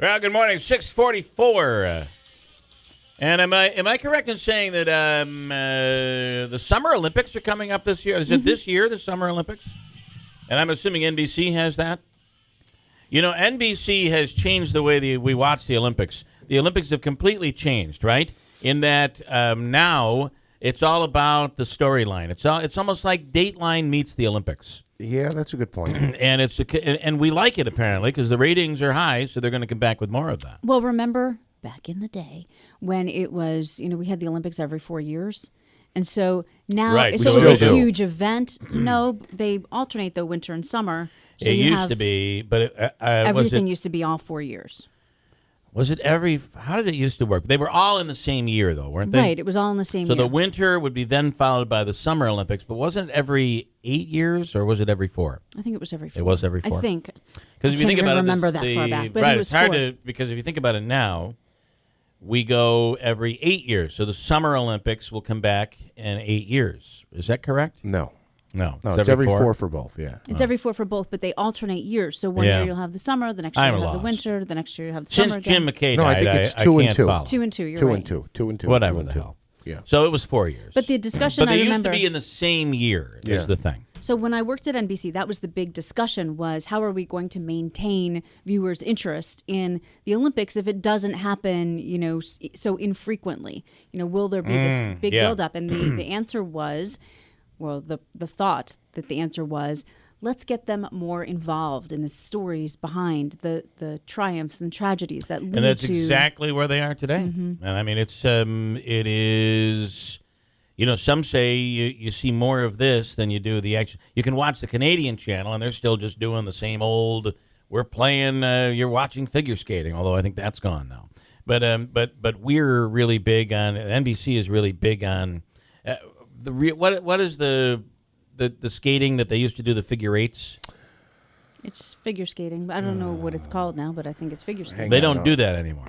Well, good morning. 6:44. And am I correct in saying that the Summer Olympics are coming up this year? Is it this year, the Summer Olympics? And I'm assuming NBC has that? You know, NBC has changed the way we watch the Olympics. The Olympics have completely changed, right? In that now it's all about the storyline. It's almost like Dateline meets the Olympics. Yeah, that's a good point. and we like it, apparently, because the ratings are high, so they're going to come back with more of that. Well, remember back in the day when it was, we had the Olympics every 4 years. And so now Right, so it was a do. huge event. No, they alternate, though, winter and summer. So It used to be, but everything used to be all 4 years. Was it how did it used to work? They were all in the same year, though, weren't they? Right, it was all in the same So year. the winter would be then followed by the Summer Olympics, but wasn't it every 8 years, or was it every 4? I think it was every 4. It was every 4? I think. Because if you think about remember it, that far back, but right, it was it's hard 4. because if you think about it now, we go every 8 years. So the Summer Olympics will come back in 8 years. Is that correct? No, It's every 4 for both. Yeah, It's every 4 for both, but they alternate years. So one year you'll have the summer, the next year I'm you'll have lost. the winter, the next year you'll have the summer Since again. Jim McKay No, I died, think it's I 2 and can't 2. follow. 2 and 2, you're 2 right. and 2, 2 and 2. Whatever 2 and the 2. hell. Yeah. So it was 4 years. But the discussion, but they I used remember, to be in the same year. Yeah. Is the thing. So when I worked at NBC, that was the big discussion, was how are we going to maintain viewers' interest in the Olympics if it doesn't happen, so infrequently? Will there be this big buildup? And the answer was, the thought that the answer was, let's get them more involved in the stories behind the triumphs and tragedies that lead to... And that's exactly where they are today. Mm-hmm. And I mean, it is... some say you see more of this than you do the action. You can watch the Canadian channel, and they're still just doing the same old. We're playing. You're watching figure skating, although I think that's gone now. But we're really big on. NBC is really big on what is the skating that they used to do, the figure eights. It's figure skating. I don't know what it's called now, but I think it's figure skating. They don't do that anymore.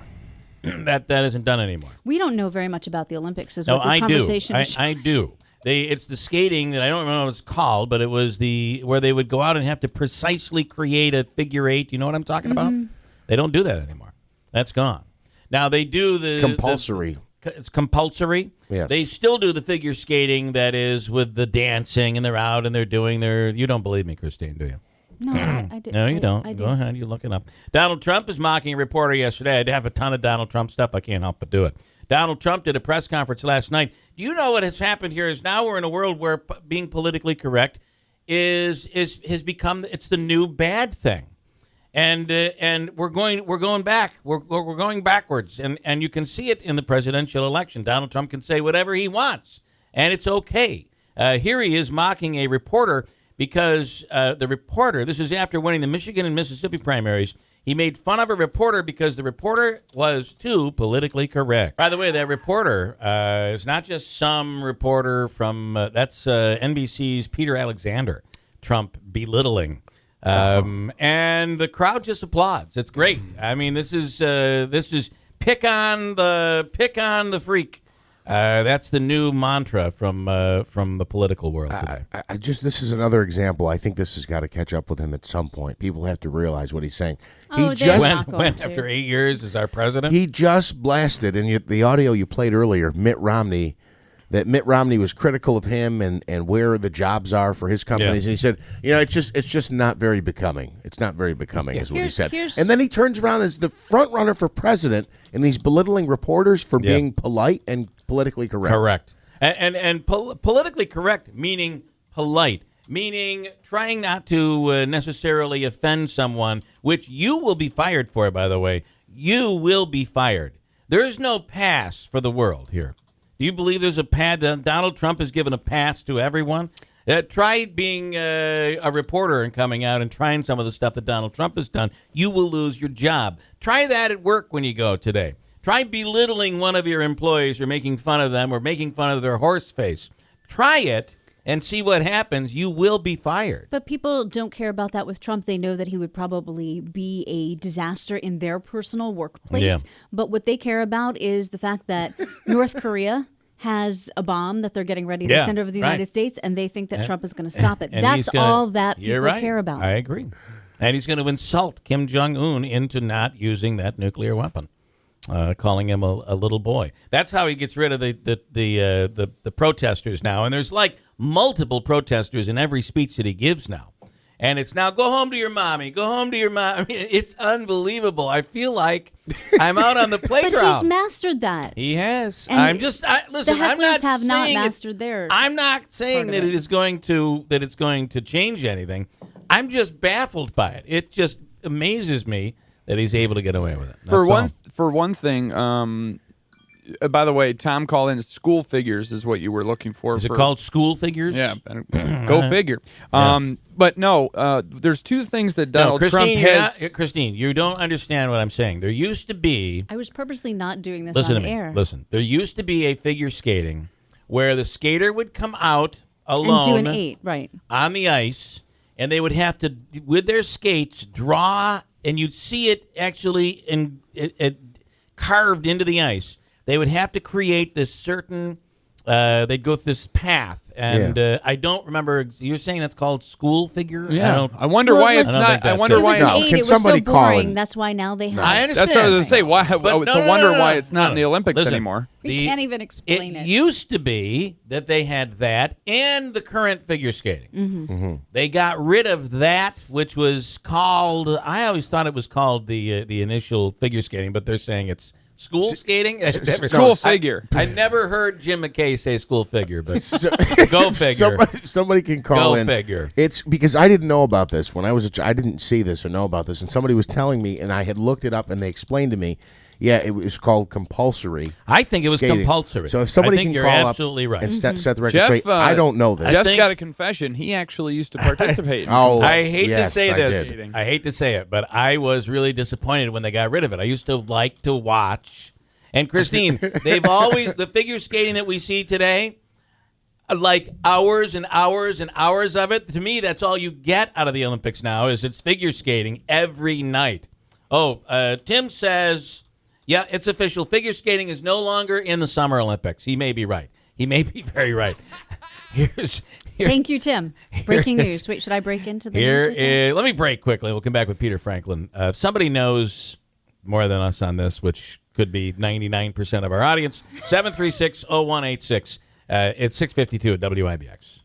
That isn't done anymore. We don't know very much about the Olympics, is No, what this conversation is. I do. It's the skating that I don't remember what it's called, but it was where they would go out and have to precisely create a figure eight. You know what I'm talking about? They don't do that anymore. That's gone. Now they do the compulsory. It's compulsory. Yes. They still do the figure skating that is with the dancing, and they're out and they're doing their. You don't believe me, Christine, do you? No, I did. No, you don't. I did. Go ahead. You look it up. Donald Trump is mocking a reporter yesterday. I have a ton of Donald Trump stuff. I can't help but do it. Donald Trump did a press conference last night. Do you know what has happened here is now we're in a world where being politically correct has become it's the new bad thing, and we're going back. We're going backwards, and you can see it in the presidential election. Donald Trump can say whatever he wants, and it's okay. Here he is mocking a reporter. Because the reporter, this is after winning the Michigan and Mississippi primaries, he made fun of a reporter because the reporter was too politically correct. By the way, that reporter is not just some reporter from, that's NBC's Peter Alexander, Trump belittling. And the crowd just applauds. It's great. I mean, this is pick on the freak. That's the new mantra from the political world today. This is another example. I think this has got to catch up with him at some point. People have to realize what he's saying. When after 8 years is our president? He just blasted, and the audio you played earlier, Mitt Romney, that Mitt Romney was critical of him and where the jobs are for his companies. Yeah. And he said, it's just not very becoming. It's not very becoming, is what he said. And then he turns around as the front runner for president, and he's belittling reporters for being polite and politically correct. Correct. And politically correct, meaning polite, meaning trying not to necessarily offend someone, which you will be fired for, by the way. You will be fired. There is no pass for the world here. Do you believe there's a pass? Donald Trump has given a pass to everyone? Try being a reporter and coming out and trying some of the stuff that Donald Trump has done. You will lose your job. Try that at work when you go today. Try belittling one of your employees or making fun of them or making fun of their horse face. Try it and see what happens. You will be fired. But people don't care about that with Trump. They know that he would probably be a disaster in their personal workplace. Yeah. But what they care about is the fact that North Korea has a bomb that they're getting ready to send over the United States, and they think that Trump is going to stop it. That's all that people care about. I agree. And he's going to insult Kim Jong-un into not using that nuclear weapon, calling him a little boy. That's how he gets rid of the protesters now. And there's like multiple protesters in every speech that he gives now. And it's now, go home to your mommy. Go home to your mom. I mean, it's unbelievable. I feel like I'm out on the playground. But he's mastered that. He has. And listen. The I'm not hecklers have not saying mastered theirs. I'm not saying that it's going to change anything. I'm just baffled by it. It just amazes me that he's able to get away with it. For one thing, by the way, Tom called in school figures is what you were looking for. Is it called school figures? Yeah, go figure. But no, there's two things that Donald Trump has. Christine, you don't understand what I'm saying. There used to be. I was purposely not doing this Listen on to me. air. Listen, there used to be a figure skating where the skater would come out alone And do an 8, right. on the ice, and they would have to, with their skates, draw, and you'd see it actually carved into the ice. They would have to create this certain, they'd go through this path. And I don't remember, you're saying that's called school figure? Yeah. I wonder why it's not. I wonder It was why. an No, 8. can It was somebody so call boring. in? That's why now they have I it. understand. That's what I was going to say. Why? I wonder why it's not in the Olympics Listen, anymore. We can't even explain it. It used to be that they had that and the current figure skating. Mm-hmm. They got rid of that, which was called, I always thought it was called the initial figure skating, but they're saying it's school skating? School figure. I never heard Jim McKay say school figure, but go figure. Somebody can call Go in. figure. It's because I didn't know about this when I was I didn't see this or know about this, and somebody was telling me, and I had looked it up, and they explained to me, yeah, it was called compulsory. I think it was skating. compulsory. So if somebody I think can you're call absolutely up right. and set the record Jeff, straight, I don't know this. Jeff's think- got a confession. He actually used to participate. I hate to yes, say I this. did. I hate to say it, but I was really disappointed when they got rid of it. I used to like to watch. And Christine, they've always, the figure skating that we see today, like hours and hours and hours of it. To me, that's all you get out of the Olympics now is it's figure skating every night. Oh, Tim says, yeah, it's official. Figure skating is no longer in the Summer Olympics. He may be right. He may be very right. Thank you, Tim. Breaking news. Wait, should I break into the news? Let me break quickly. We'll come back with Peter Franklin. If somebody knows more than us on this, which could be 99% of our audience, 736-0186. It's 6:52 at WIBX.